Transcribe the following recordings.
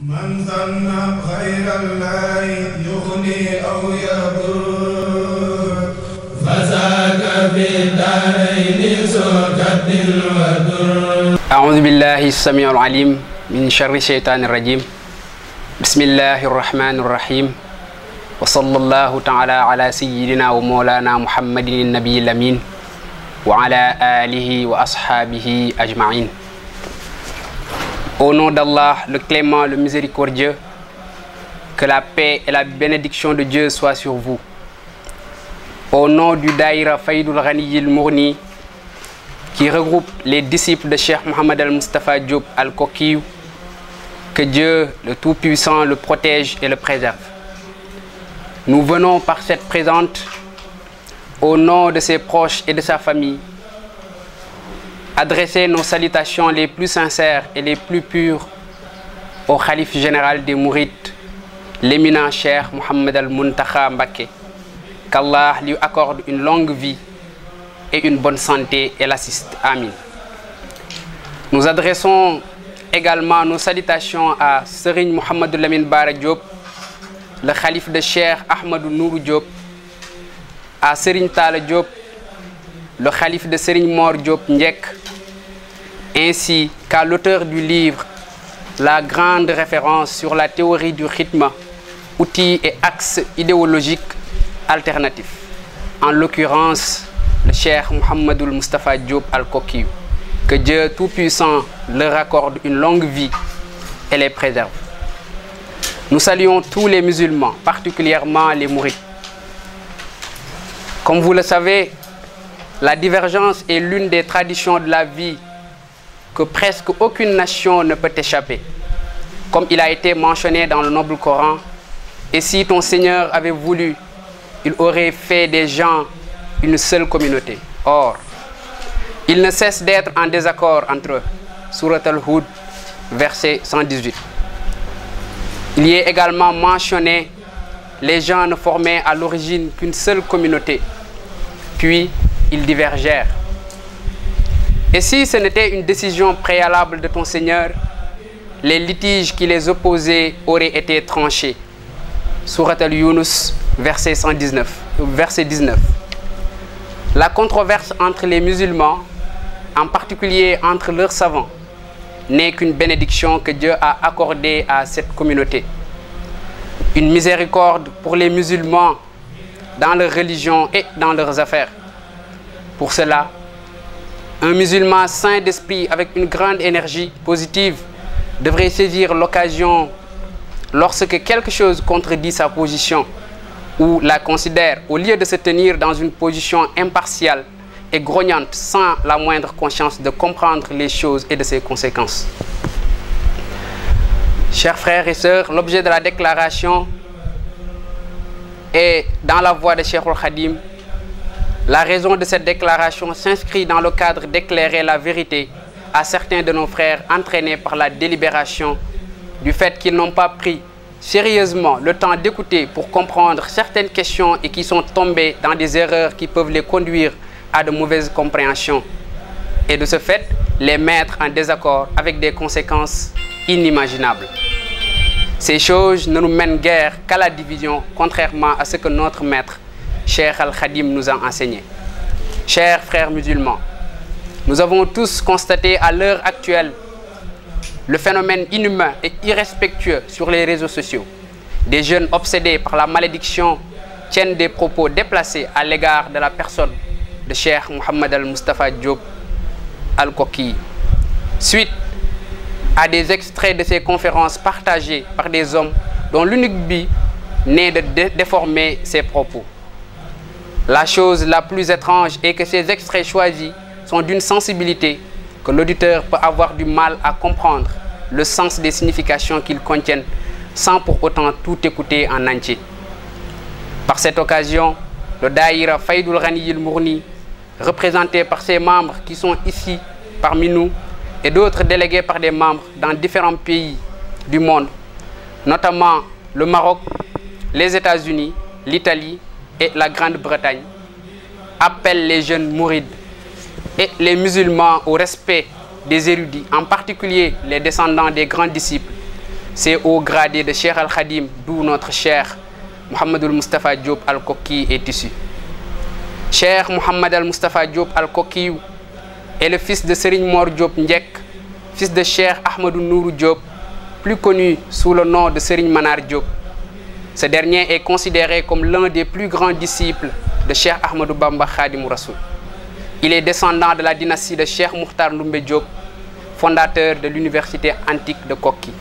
من ظن غير الله يغني أو يضر فذاك في الدارين ذو كد وضر. أعوذ بالله السميع العليم من شر الشيطان الرجيم. بسم الله الرحمن الرحيم. وصلى الله تعالى على سيدنا ومولانا محمد النبي الأمين وعلى آله وأصحابه أجمعين. Au nom d'Allah, le clément, le miséricordieux, que la paix et la bénédiction de Dieu soient sur vous. Au nom du Daïra Faïdoul Ghani al-Mourni, qui regroupe les disciples de Cheikh Mohamed al-Mustafa Diop al-Kokiou, que Dieu, le Tout-Puissant, le protège et le préserve. Nous venons par cette présente, au nom de ses proches et de sa famille, adresser nos salutations les plus sincères et les plus pures au Khalife général des Mourides, l'éminent Cheikh Mohamed al-Muntakha Mbacké, qu'Allah lui accorde une longue vie et une bonne santé et l'assiste. Amin. Nous adressons également nos salutations à Serigne Mohamed Lamine Bara Diop, le Khalife de Cheikh Ahmadou Nourou Diop, à Serigne Talla Diop, le Khalife de Serigne Mor Diop Ndiek, ainsi qu'à l'auteur du livre La grande référence sur la théorie du rythme, outils et axes idéologiques alternatifs, en l'occurrence le Cheikh Mohamedou Mustafa Diop al-Kokiou. Que Dieu Tout-Puissant leur accorde une longue vie et les préserve. Nous saluons tous les musulmans, particulièrement les mourides. Comme vous le savez, la divergence est l'une des traditions de la vie que presque aucune nation ne peut échapper. Comme il a été mentionné dans le noble Coran, et si ton Seigneur avait voulu, il aurait fait des gens une seule communauté. Or, il ne cesse d'être en désaccord entre eux. Surat al-Hud, verset 118. Il y est également mentionné, les gens ne formaient à l'origine qu'une seule communauté, puis ils divergèrent. Et si ce n'était une décision préalable de ton Seigneur, les litiges qui les opposaient auraient été tranchés. Surat al-Yunus, verset 19. La controverse entre les musulmans, en particulier entre leurs savants, n'est qu'une bénédiction que Dieu a accordée à cette communauté. Une miséricorde pour les musulmans dans leur religion et dans leurs affaires. Pour cela, un musulman saint d'esprit avec une grande énergie positive devrait saisir l'occasion lorsque quelque chose contredit sa position ou la considère, au lieu de se tenir dans une position impartiale et grognante sans la moindre conscience de comprendre les choses et de ses conséquences. Chers frères et sœurs, l'objet de la déclaration est dans la voie de Cheikh al-Khadim. La raison de cette déclaration s'inscrit dans le cadre d'éclairer la vérité à certains de nos frères entraînés par la délibération du fait qu'ils n'ont pas pris sérieusement le temps d'écouter pour comprendre certaines questions et qui sont tombés dans des erreurs qui peuvent les conduire à de mauvaises compréhensions et de ce fait les mettre en désaccord avec des conséquences inimaginables. Ces choses ne nous mènent guère qu'à la division, contrairement à ce que notre maître Cheikh al-Khadim nous a enseigné. Chers frères musulmans, nous avons tous constaté à l'heure actuelle le phénomène inhumain et irrespectueux sur les réseaux sociaux. Des jeunes obsédés par la malédiction tiennent des propos déplacés à l'égard de la personne de Cheikh Mohamed al-Mustafa Diop al-Kokiou. Suite à des extraits de ces conférences partagées par des hommes dont l'unique but n'est de déformer ces propos. La chose la plus étrange est que ces extraits choisis sont d'une sensibilité que l'auditeur peut avoir du mal à comprendre le sens des significations qu'ils contiennent sans pour autant tout écouter en entier. Par cette occasion, le Daïra Faïdoul Ghani al-Mourni, représenté par ses membres qui sont ici parmi nous et d'autres délégués par des membres dans différents pays du monde, notamment le Maroc, les États-Unis, l'Italie et la Grande-Bretagne, appelle les jeunes mourides et les musulmans au respect des érudits, en particulier les descendants des grands disciples, ces hauts gradés de Cheikh Al-Khadim, d'où notre cher Mohamed Al-Mustafa Diop Al-Koki est issu. Cheikh Mohamed Al-Mustafa Diop Al-Koki est le fils de Serigne Mor Diop Ndiek, fils de Cheikh Ahmadou Nourou Diop, plus connu sous le nom de Serigne Manar Diop. Ce dernier est considéré comme l'un des plus grands disciples de Cheikh Ahmadou Bamba Khadim Rassoul. Il est descendant de la dynastie de Cheikh Mokhtar Ndoumbe Diop, fondateur de l'université antique de Koki.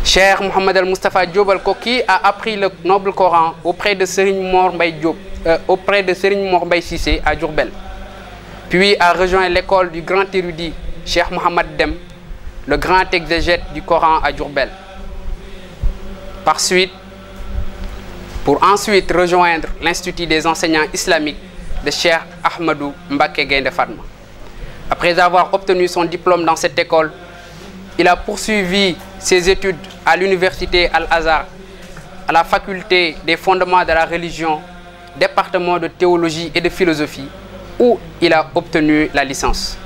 Cheikh Mohamed Al-Mustafa Diop Al-Koki a appris le noble Coran auprès de Serigne Mor Mbaye Cissé à Diourbel, puis a rejoint l'école du grand érudit Cheikh Mohamed Dem, le grand exégète du Coran à Diourbel. Pour ensuite rejoindre l'Institut des enseignants islamiques de Cheikh Ahmadou Mbacké Gaïndé Fatma. Après avoir obtenu son diplôme dans cette école, il a poursuivi ses études à l'université Al-Azhar, à la faculté des fondements de la religion, département de théologie et de philosophie, où il a obtenu la licence.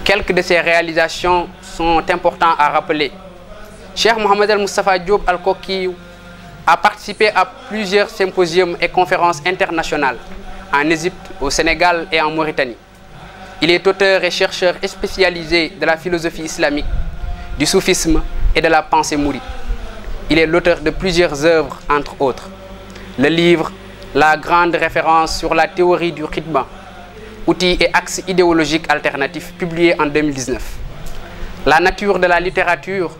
Quelques de ses réalisations sont importantes à rappeler. Cheikh Mohamed Al-Mustafa Diop Al-Koki a participé à plusieurs symposiums et conférences internationales en Égypte, au Sénégal et en Mauritanie. Il est auteur et chercheur spécialisé de la philosophie islamique, du soufisme et de la pensée mouride. Il est l'auteur de plusieurs œuvres, entre autres. Le livre La grande référence sur la théorie du khidma, outils et axes idéologiques alternatifs, publié en 2019. La nature de la littérature,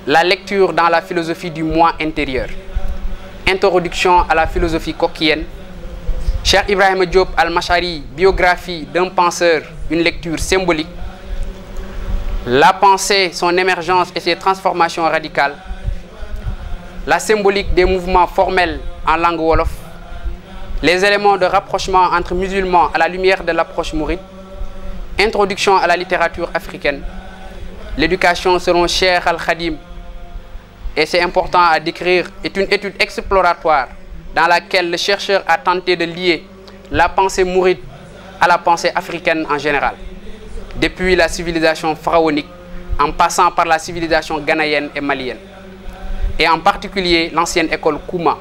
la lecture dans la philosophie du moi intérieur. Introduction à la philosophie kokienne. Cheikh Ibrahim Diop Al-Mashari, biographie d'un penseur, une lecture symbolique. La pensée, son émergence et ses transformations radicales. La symbolique des mouvements formels en langue wolof. Les éléments de rapprochement entre musulmans à la lumière de l'approche mouride. Introduction à la littérature africaine. L'éducation selon Cheikh Al-Khadim, et c'est important à décrire, est une étude exploratoire dans laquelle le chercheur a tenté de lier la pensée mouride à la pensée africaine en général, depuis la civilisation pharaonique en passant par la civilisation ghanéenne et malienne, et en particulier l'ancienne école Kouma,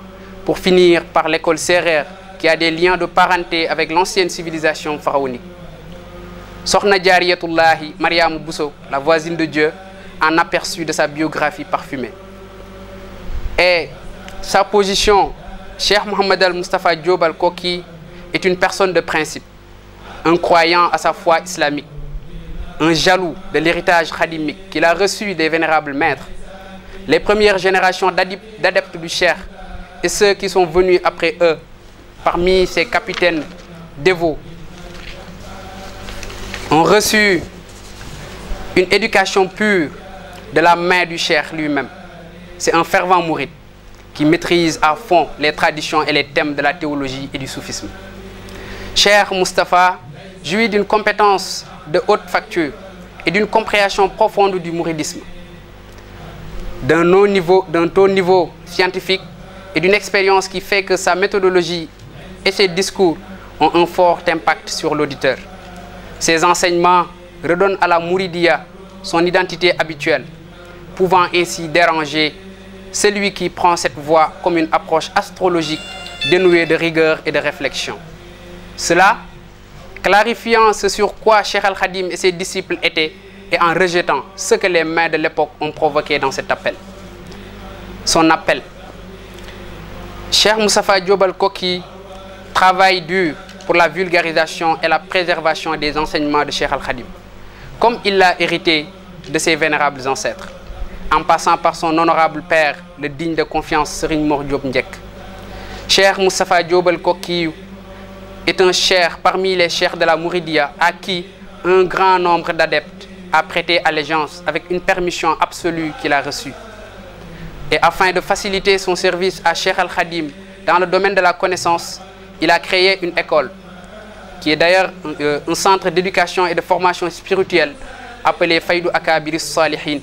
pour finir par l'école Sérère qui a des liens de parenté avec l'ancienne civilisation pharaonique. Sokhna Jariyatullahi Mariam Bousso, la voisine de Dieu, en aperçu de sa biographie parfumée. Et sa position, Cheikh Mohamed Al-Mustafa Diop Al-Koki est une personne de principe, un croyant à sa foi islamique, un jaloux de l'héritage khadimique qu'il a reçu des vénérables maîtres. Les premières générations d'adeptes du Cheikh et ceux qui sont venus après eux, parmi ces capitaines dévots, ont reçu une éducation pure de la main du Cheikh lui-même. C'est un fervent mouride qui maîtrise à fond les traditions et les thèmes de la théologie et du soufisme. Cheikh Moustapha jouit d'une compétence de haute facture et d'une compréhension profonde du mouridisme, d'un haut niveau scientifique et d'une expérience qui fait que sa méthodologie et ses discours ont un fort impact sur l'auditeur. Ses enseignements redonnent à la mouridia son identité habituelle, pouvant ainsi déranger celui qui prend cette voie comme une approche astrologique dénuée de rigueur et de réflexion. Cela, clarifiant ce sur quoi Cheikh Al-Khadim et ses disciples étaient et en rejetant ce que les mains de l'époque ont provoqué dans cet appel. Son appel. Cheikh Moustapha Diop Al-Koki travaille dur pour la vulgarisation et la préservation des enseignements de Cheikh Al-Khadim, comme il l'a hérité de ses vénérables ancêtres, en passant par son honorable père, le digne de confiance Serigne Mor Diop Ndiek. Cheikh Moustapha Diop Al-Koki est un cheikh parmi les cheikhs de la Mouridia à qui un grand nombre d'adeptes a prêté allégeance avec une permission absolue qu'il a reçue. Et afin de faciliter son service à Cheikh Al-Khadim dans le domaine de la connaissance, il a créé une école qui est d'ailleurs un centre d'éducation et de formation spirituelle appelé Faïdou Akabir Salihin,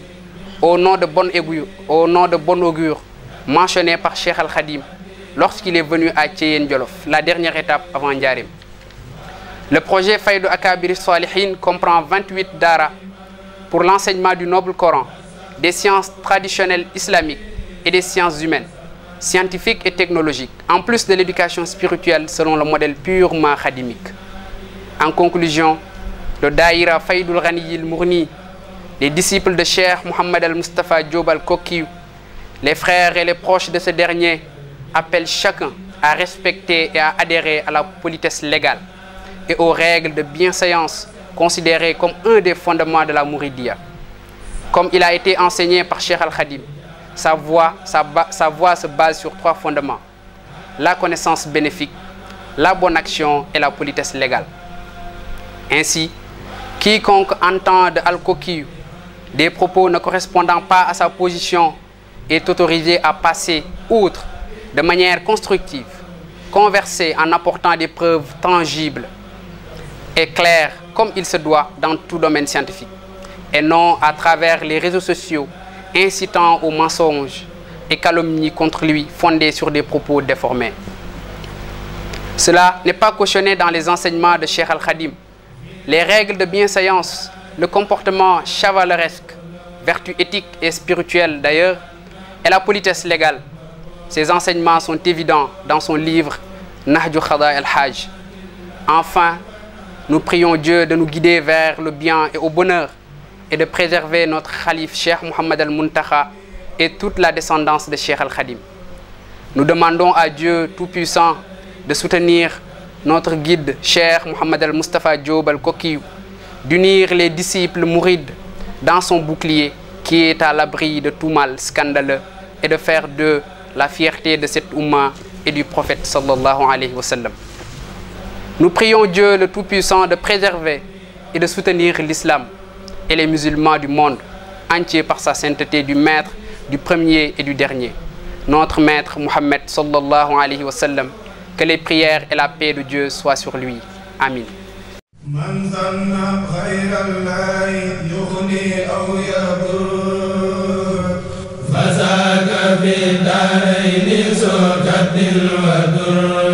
au nom de bon augure mentionné par Cheikh Al-Khadim lorsqu'il est venu à Thiéyène Djolof, la dernière étape avant Ndiarème. Le projet Faïdou Akabir Salihin comprend 28 daara pour l'enseignement du noble Coran, des sciences traditionnelles islamiques et des sciences humaines, scientifiques et technologiques, en plus de l'éducation spirituelle selon le modèle purement khadimique. En conclusion, le Daïra Faïdoul Ghani al-Mourni, les disciples de Cheikh Mohammed al-Mustafa Diop al-Koki, les frères et les proches de ce dernier appellent chacun à respecter et à adhérer à la politesse légale et aux règles de bienséance considérées comme un des fondements de la Mouridiyya. Comme il a été enseigné par Cheikh Al-Khadim, sa voie se base sur 3 fondements: la connaissance bénéfique, la bonne action et la politesse légale. Ainsi, quiconque entend de Al-Koki des propos ne correspondant pas à sa position est autorisé à passer outre de manière constructive, converser en apportant des preuves tangibles et claires comme il se doit dans tout domaine scientifique, et non à travers les réseaux sociaux incitant aux mensonges et calomnies contre lui fondées sur des propos déformés. Cela n'est pas cautionné dans les enseignements de Cheikh Al-Khadim. Les règles de bienséance, le comportement chevaleresque, vertu éthique et spirituelle d'ailleurs, et la politesse légale. Ces enseignements sont évidents dans son livre Nahju Khada al-Hajj. Enfin, nous prions Dieu de nous guider vers le bien et au bonheur et de préserver notre Khalif Cheikh Mohammed al-Muntakha et toute la descendance de Cheikh Al-Khadim. Nous demandons à Dieu Tout-Puissant de soutenir notre guide Cheikh Mohammed al-Mustafa Diop al-Koki, d'unir les disciples mourides dans son bouclier qui est à l'abri de tout mal scandaleux et de faire d'eux la fierté de cette Oumma et du prophète sallallahu alayhi wa sallam. Nous prions Dieu le Tout-Puissant de préserver et de soutenir l'islam et les musulmans du monde entier par sa sainteté du maître, du premier et du dernier, notre maître Mohammed sallallahu alayhi wa sallam. Que les prières et la paix de Dieu soient sur lui. Amin. فذاك في الدارين ذو جد وذر